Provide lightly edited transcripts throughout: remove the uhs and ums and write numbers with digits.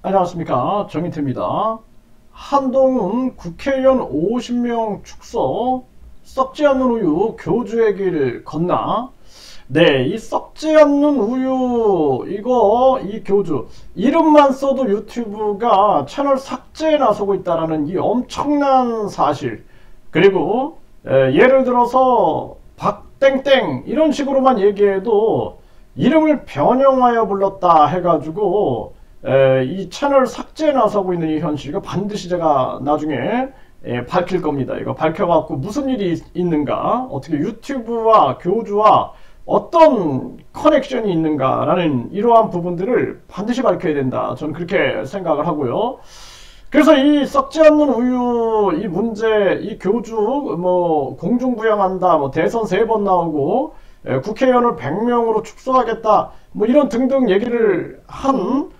안녕하십니까, 정인태입니다. 한동훈 국회의원 50명 축소, 썩지 않는 우유 교주의 길 걷나? 네, 이 썩지 않는 우유, 이 교주 이름만 써도 유튜브가 채널 삭제에 나서고 있다는 이 엄청난 사실, 그리고 예를 들어서 박땡땡 이런 식으로만 얘기해도 이름을 변형하여 불렀다 해가지고 이 채널 삭제에 나서고 있는 이 현실, 이거 반드시 제가 나중에 밝힐 겁니다. 이거 밝혀갖고 무슨 일이 있는가, 어떻게 유튜브와 교주와 어떤 커넥션이 있는가라는 이러한 부분들을 반드시 밝혀야 된다, 저는 그렇게 생각을 하고요. 그래서 이 썩지 않는 우유 이 문제, 이 교주 뭐 공중부양한다, 뭐 대선 3번 나오고 국회의원을 100명으로 축소하겠다, 뭐 이런 등등 얘기를 한,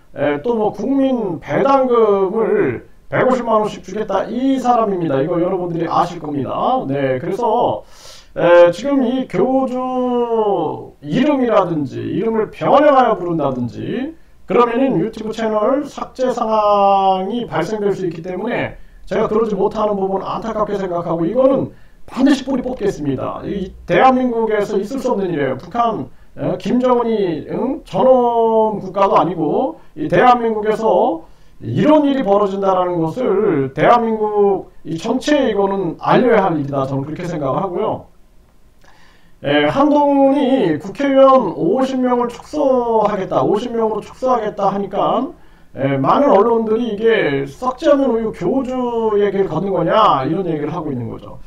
또 뭐 국민 배당금을 150만원씩 주겠다, 이 사람입니다. 이거 여러분들이 아실 겁니다. 네, 그래서 지금 이 교주 이름이라든지 이름을 변형하여 부른다든지 그러면은 유튜브 채널 삭제 상황이 발생될 수 있기 때문에 제가 그러지 못하는 부분 안타깝게 생각하고, 이거는 반드시 뿌리 뽑겠습니다. 이 대한민국에서 있을 수 없는 일이에요. 북한 김정은이 전범 국가도 아니고 이 대한민국에서 이런 일이 벌어진다는 것을 대한민국 이 전체에 이거는 알려야 할 일이다, 저는 그렇게 생각을 하고요. 한동훈이 국회의원 50명을 축소하겠다, 50명으로 축소하겠다 하니까 많은 언론들이 이게 썩지 않는 우유 교주 얘기를 걷는 거냐, 이런 얘기를 하고 있는 거죠.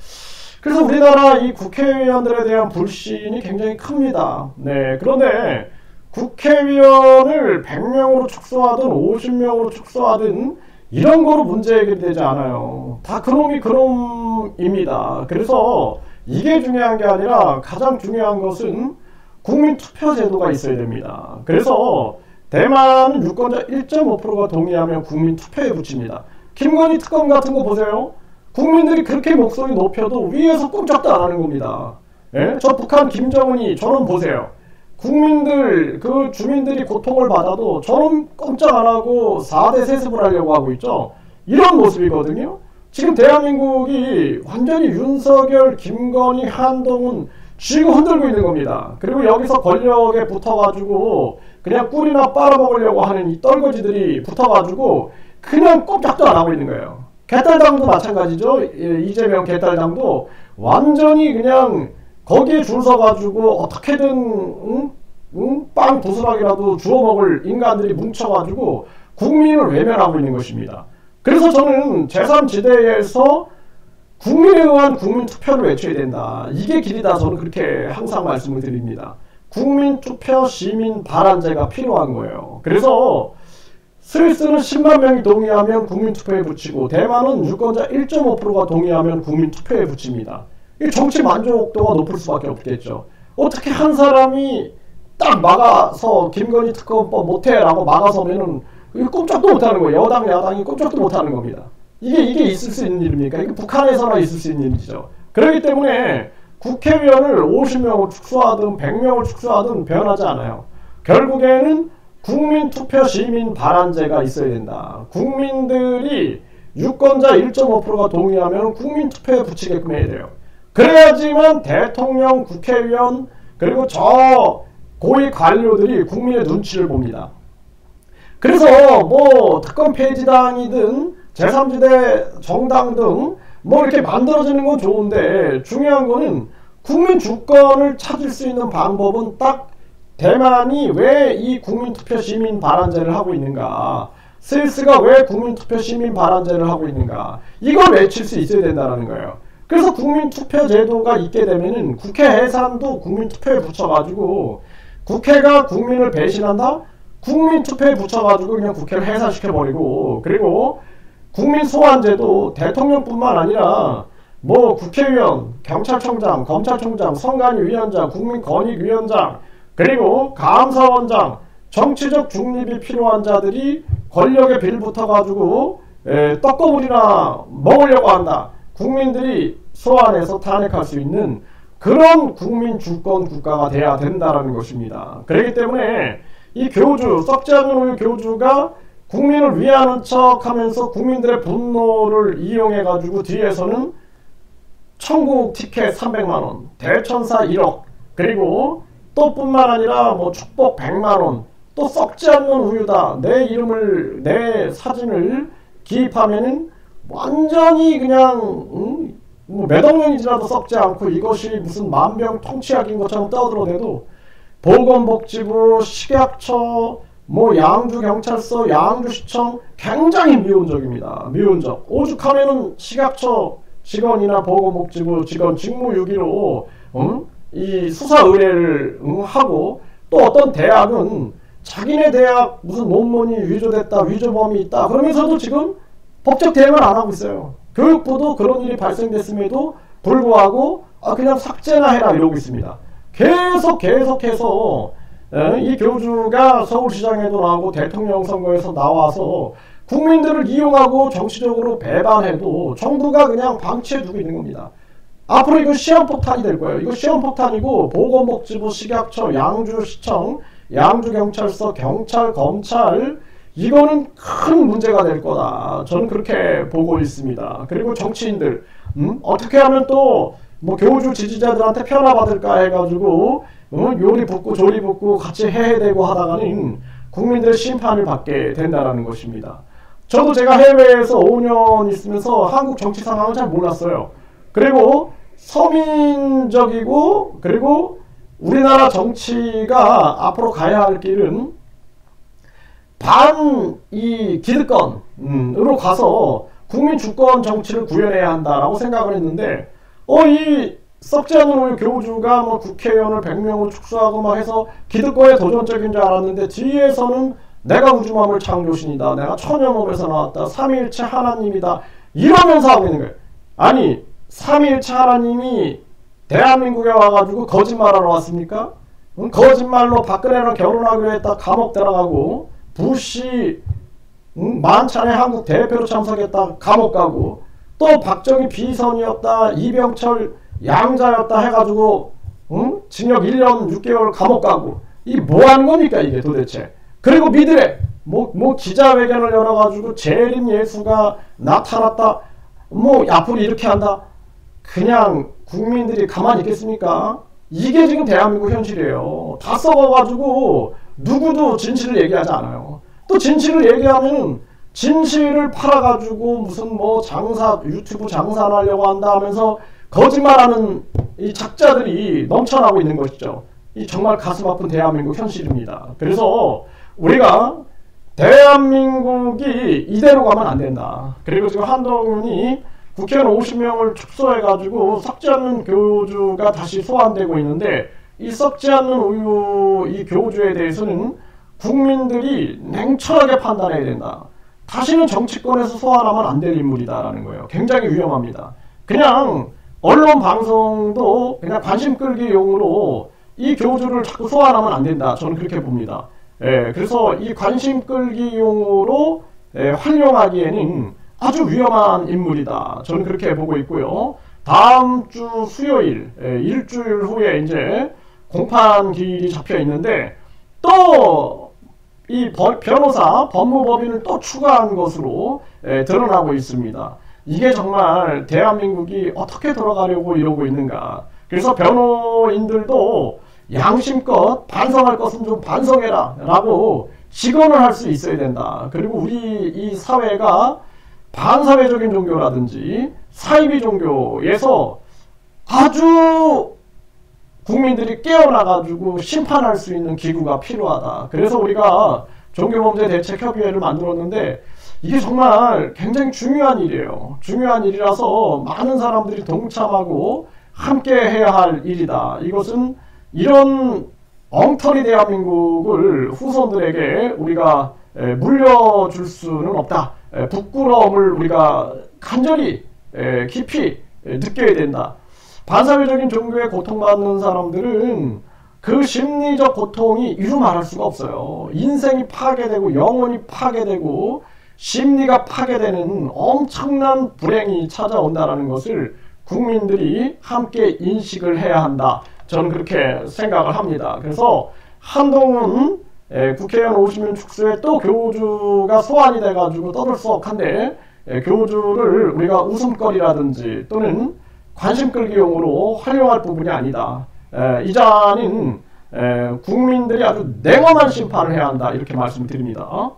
그래서 우리나라 이 국회의원들에 대한 불신이 굉장히 큽니다. 네, 그런데 국회의원을 100명으로 축소하든 50명으로 축소하든 이런 거로 문제 해결되지 않아요. 다 그놈이 그놈입니다. 그래서 이게 중요한 게 아니라 가장 중요한 것은 국민투표제도가 있어야 됩니다. 그래서 대만은 유권자 1.5%가 동의하면 국민투표에 붙입니다. 김건희 특검 같은 거 보세요. 국민들이 그렇게 목소리 높여도 위에서 꼼짝도 안 하는 겁니다. 예? 저 북한 김정은이 저놈 보세요. 국민들, 그 주민들이 고통을 받아도 저놈 꼼짝 안 하고 4대 세습을 하려고 하고 있죠. 이런 모습이거든요. 지금 대한민국이 완전히 윤석열, 김건희, 한동훈 쥐고 흔들고 있는 겁니다. 그리고 여기서 권력에 붙어가지고 그냥 꿀이나 빨아먹으려고 하는 이 떨거지들이 붙어가지고 그냥 꼼짝도 안 하고 있는 거예요. 개딸당도 마찬가지죠. 이재명 개딸당도 완전히 그냥 거기에 줄 서가지고 어떻게든 빵 부스락이라도 주워 먹을 인간들이 뭉쳐가지고 국민을 외면하고 있는 것입니다. 그래서 저는 제3지대에서 국민에 의한 국민투표를 외쳐야 된다, 이게 길이다, 저는 그렇게 항상 말씀을 드립니다. 국민투표 시민 발안제가 필요한 거예요. 그래서 스위스는 10만 명이 동의하면 국민투표에 붙이고 대만은 유권자 1.5%가 동의하면 국민투표에 붙입니다. 이 정치 만족도가 높을 수밖에 없겠죠. 어떻게 한 사람이 딱 막아서 김건희 특검법 못해라고 막아서면은 꼼짝도 못하는 거예요. 여당 야당이 꼼짝도 못하는 겁니다. 이게 있을 수 있는 일입니까? 이게 북한에서나 있을 수 있는 일이죠. 그렇기 때문에 국회의원을 50명을 축소하든 100명을 축소하든 변하지 않아요. 결국에는 국민투표 시민 발안제가 있어야 된다. 국민들이 유권자 1.5%가 동의하면 국민투표에 붙이게끔 해야 돼요. 그래야지만 대통령, 국회의원 그리고 저 고위 관료들이 국민의 눈치를 봅니다. 그래서 뭐 특검 폐지당이든 제3지대 정당 등 뭐 이렇게 만들어지는 건 좋은데, 중요한 거는 국민 주권을 찾을 수 있는 방법은 딱 대만이 왜 이 국민투표 시민 발안제를 하고 있는가, 스위스가 왜 국민투표 시민 발안제를 하고 있는가, 이걸 외칠 수 있어야 된다는 거예요. 그래서 국민투표 제도가 있게 되면은 국회 해산도 국민투표에 붙여가지고, 국회가 국민을 배신한다? 국민투표에 붙여가지고 그냥 국회를 해산시켜버리고, 그리고 국민 소환제도 대통령뿐만 아니라 뭐 국회의원, 경찰청장, 검찰총장, 선관위위원장, 국민권익위원장, 그리고 감사원장, 정치적 중립이 필요한 자들이 권력에 빌붙어가지고 떡고물이나 먹으려고 한다, 국민들이 소환해서 탄핵할 수 있는 그런 국민 주권 국가가 돼야 된다는 것입니다. 그렇기 때문에 이 교주, 썩지 않는 우유 교주가 국민을 위하는 척하면서 국민들의 분노를 이용해가지고 뒤에서는 천국 티켓 300만원, 대천사 1억, 그리고 또 뿐만 아니라 뭐 축복 100만원, 또 썩지 않는 우유다, 내 이름을, 내 사진을 기입하면은 완전히 그냥 뭐 몇 억 년이 지나도 썩지 않고 이것이 무슨 만병통치약인 것처럼 떠들어대도 보건복지부, 식약처, 뭐 양주경찰서, 양주시청 굉장히 미온적입니다. 미온적. 오죽하면은 식약처 직원이나 보건복지부 직원 직무유기로 이 수사 의뢰를 하고, 또 어떤 대학은 자기네 대학 무슨 논문이 위조됐다, 위조범이 있다 그러면서도 지금 법적 대응을 안 하고 있어요. 교육부도 그런 일이 발생됐음에도 불구하고 그냥 삭제나 해라 이러고 있습니다. 계속해서 이 교주가 서울시장에도 나오고 대통령 선거에서 나와서 국민들을 이용하고 정치적으로 배반해도 정부가 그냥 방치해두고 있는 겁니다. 앞으로 이거 시한폭탄이 될 거예요. 이거 시한폭탄이고, 보건복지부, 식약처, 양주시청, 양주경찰서, 경찰, 검찰, 이거는 큰 문제가 될 거다. 저는 그렇게 보고 있습니다. 그리고 정치인들, 어떻게 하면 또 뭐 교주 지지자들한테 편화받을까 해가지고 요리 붓고 조리 붓고 같이 해대고 하다가는 국민들의 심판을 받게 된다는 것입니다. 저도 제가 해외에서 5년 있으면서 한국 정치 상황을 잘 몰랐어요. 그리고 서민적이고, 그리고 우리나라 정치가 앞으로 가야 할 길은 이 기득권으로 가서 국민 주권 정치를 구현해야 한다라고 생각을 했는데, 이 썩지 않는 우유 교주가 뭐 국회의원을 100명으로 축소하고 막 해서 기득권에 도전적인 줄 알았는데, 뒤에서는 내가 우주만물 창조신이다, 내가 천연몸에서 나왔다, 삼위일체 하나님이다 이러면서 하고 있는 거예요. 아니, 삼위일체 하나님이 대한민국에 와가지고 거짓말하러 왔습니까? 거짓말로 박근혜랑 결혼하기로 했다 감옥 들어가고, 부시 만찬에 한국 대표로 참석했다 감옥 가고, 또 박정희 비선이었다, 이병철 양자였다 해가지고 징역 1년 6개월 감옥 가고, 이 뭐하는 겁니까 이게 도대체. 그리고 미드에 뭐 기자회견을 열어가지고 재림 예수가 나타났다, 뭐 앞으로 이렇게 한다. 그냥 국민들이 가만히 있겠습니까? 이게 지금 대한민국 현실이에요. 다 썩어가지고 누구도 진실을 얘기하지 않아요. 또 진실을 얘기하면 진실을 팔아가지고 무슨 뭐 유튜브 장사하려고 한다 하면서 거짓말하는 이 작자들이 넘쳐나고 있는 것이죠. 이 정말 가슴 아픈 대한민국 현실입니다. 그래서 우리가 대한민국이 이대로 가면 안 된다. 그리고 지금 한동훈이 국회의원 50명을 축소해가지고 썩지 않는 교주가 다시 소환되고 있는데, 이 썩지 않는 우유 이 교주에 대해서는 국민들이 냉철하게 판단해야 된다. 다시는 정치권에서 소환하면 안 될 인물이다라는 거예요. 굉장히 위험합니다. 그냥 언론 방송도 그냥 관심 끌기용으로 이 교주를 자꾸 소환하면 안 된다. 저는 그렇게 봅니다. 그래서 이 관심 끌기용으로 활용하기에는 아주 위험한 인물이다. 저는 그렇게 보고 있고요. 다음 주 수요일, 일주일 후에 이제 공판 기일이 잡혀 있는데, 또 이 변호사, 법무법인을 또 추가한 것으로 드러나고 있습니다. 이게 정말 대한민국이 어떻게 돌아가려고 이러고 있는가. 그래서 변호인들도 양심껏 반성할 것은 좀 반성해라 라고 직언을 할 수 있어야 된다. 그리고 우리 이 사회가 반사회적인 종교라든지 사이비 종교에서 아주 국민들이 깨어나가지고 심판할 수 있는 기구가 필요하다. 그래서 우리가 종교범죄대책협의회를 만들었는데, 이게 정말 굉장히 중요한 일이에요. 중요한 일이라서 많은 사람들이 동참하고 함께 해야 할 일이다. 이것은 이런 엉터리 대한민국을 후손들에게 우리가 물려줄 수는 없다. 부끄러움을 우리가 간절히 깊이 느껴야 된다. 반사회적인 종교에 고통받는 사람들은 그 심리적 고통이 이루 말할 수가 없어요. 인생이 파괴되고 영혼이 파괴되고 심리가 파괴되는 엄청난 불행이 찾아온다는 것을 국민들이 함께 인식을 해야 한다. 저는 그렇게 생각을 합니다. 그래서 한동훈 국회의원 50명 축소에 또 교주가 소환이 돼가지고 떠들썩한데 교주를 우리가 웃음거리라든지 또는 관심 끌기용으로 활용할 부분이 아니다. 이자는 국민들이 아주 냉엄한 심판을 해야 한다 이렇게 말씀드립니다.